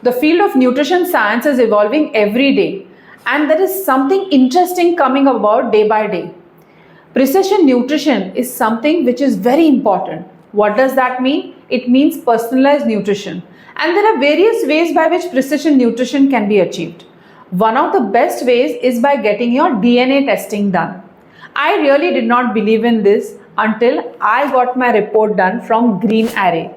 The field of nutrition science is evolving every day, and there is something interesting coming about day by day. Precision nutrition is something which is very important. What does that mean? It means personalized nutrition. And there are various ways by which precision nutrition can be achieved. One of the best ways is by getting your DNA testing done. I really did not believe in this until I got my report done from Green Array.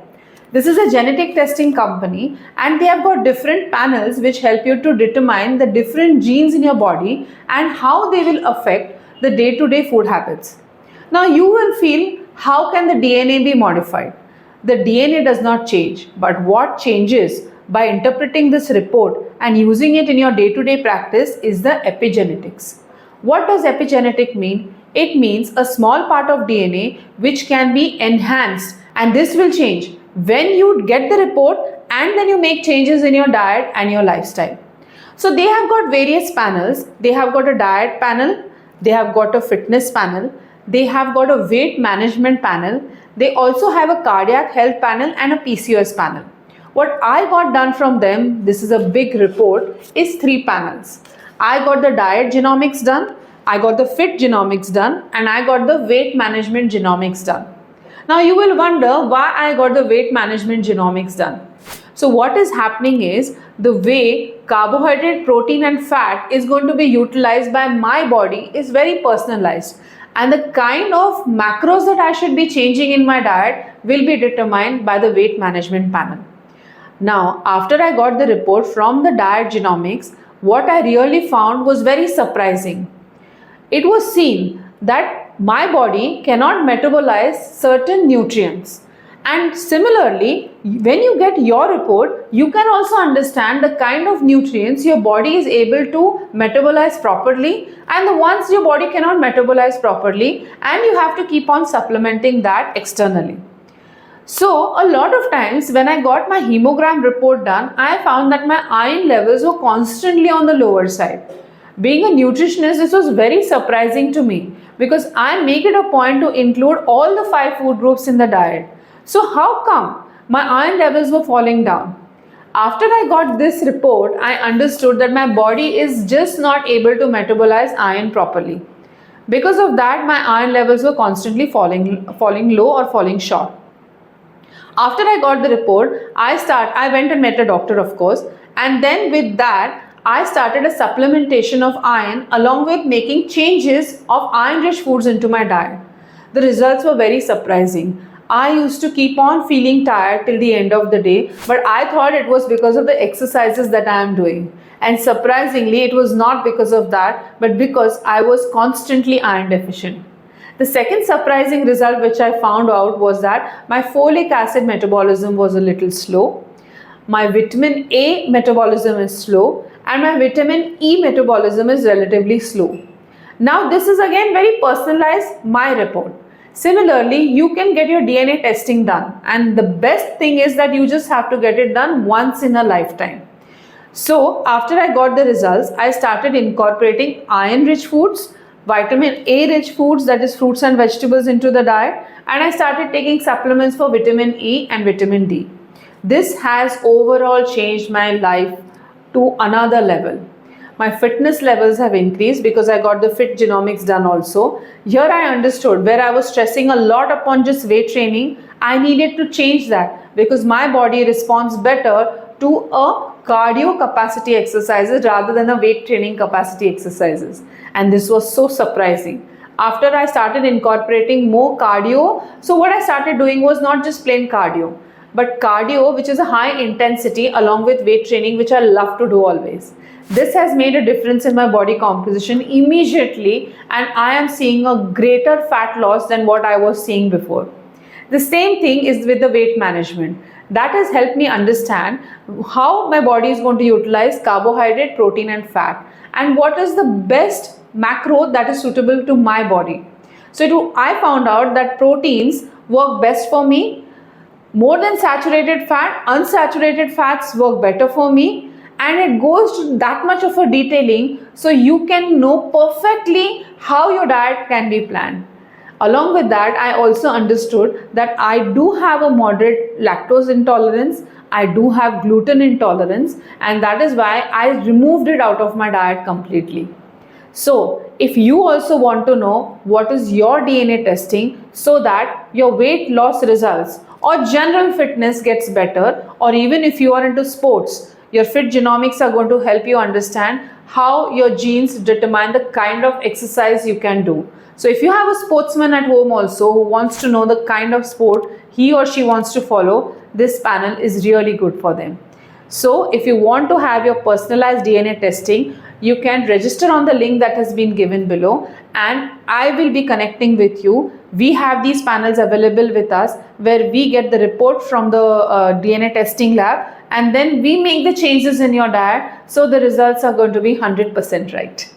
This is a genetic testing company, and they have got different panels which help you to determine the different genes in your body and how they will affect the day-to-day food habits. Now you will feel, how can the DNA be modified? The DNA does not change, but what changes by interpreting this report and using it in your day-to-day practice is the epigenetics. What does epigenetic mean? It means a small part of DNA which can be enhanced, and this will change when you get the report and then you make changes in your diet and your lifestyle. So they have got various panels. They have got a diet panel, they have got a fitness panel, they have got a weight management panel, they also have a cardiac health panel and a PCOS panel. What I got done from them, this is a big report, is 3 panels. I got the diet genomics done, I got the fit genomics done, and I got the weight management genomics done. Now you will wonder why I got the weight management genomics done. So what is happening is, the way carbohydrate, protein and fat is going to be utilized by my body is very personalized, and the kind of macros that I should be changing in my diet will be determined by the weight management panel. Now after I got the report from the diet genomics, what I really found was very surprising. It was seen that my body cannot metabolize certain nutrients, and similarly when you get your report, you can also understand the kind of nutrients your body is able to metabolize properly and the ones your body cannot metabolize properly, and you have to keep on supplementing that externally. So a lot of times when I got my hemogram report done, I found that my iron levels were constantly on the lower side. Being a nutritionist, this was very surprising to me, because I make it a point to include all the 5 food groups in the diet. So how come my iron levels were falling down? After I got this report, I understood that my body is just not able to metabolize iron properly. Because of that, my iron levels were constantly falling low or falling short. After I got the report, I went and met a doctor, of course, and then with that I started a supplementation of iron along with making changes of iron-rich foods into my diet. The results were very surprising. I used to keep on feeling tired till the end of the day, but I thought it was because of the exercises that I am doing. And surprisingly, it was not because of that, but because I was constantly iron deficient. The second surprising result which I found out was that my folic acid metabolism was a little slow, my vitamin A metabolism is slow, and my vitamin E metabolism is relatively slow. Now this is again very personalized, my report. Similarly, you can get your DNA testing done, and the best thing is that you just have to get it done once in a lifetime. So after I got the results, I started incorporating iron-rich foods, vitamin A-rich foods, that is fruits and vegetables, into the diet, and I started taking supplements for vitamin E and vitamin D. This has overall changed my life to another level. My fitness levels have increased because I got the fit genomics done also. Here I understood where I was stressing a lot upon just weight training, I needed to change that because my body responds better to a cardio capacity exercises rather than a weight training capacity exercises. And this was so surprising. After I started incorporating more cardio, so what I started doing was not just plain cardio, but cardio which is a high intensity along with weight training, which I love to do always. This has made a difference in my body composition immediately, and I am seeing a greater fat loss than what I was seeing before. The same thing is with the weight management. That has helped me understand how my body is going to utilize carbohydrate, protein and fat, and what is the best macro that is suitable to my body. So I found out that proteins work best for me. More than saturated fat, unsaturated fats work better for me, and it goes to that much of a detailing so you can know perfectly how your diet can be planned. Along with that, I also understood that I do have a moderate lactose intolerance, I do have gluten intolerance, and that is why I removed it out of my diet completely. So, if you also want to know what is your DNA testing so that your weight loss results or general fitness gets better, or even if you are into sports, your Fit Genomics are going to help you understand how your genes determine the kind of exercise you can do. So if you have a sportsman at home also who wants to know the kind of sport he or she wants to follow, this panel is really good for them. So if you want to have your personalized DNA testing, you can register on the link that has been given below, and I will be connecting with you. We have these panels available with us where we get the report from the DNA testing lab, and then we make the changes in your diet, so the results are going to be 100% right.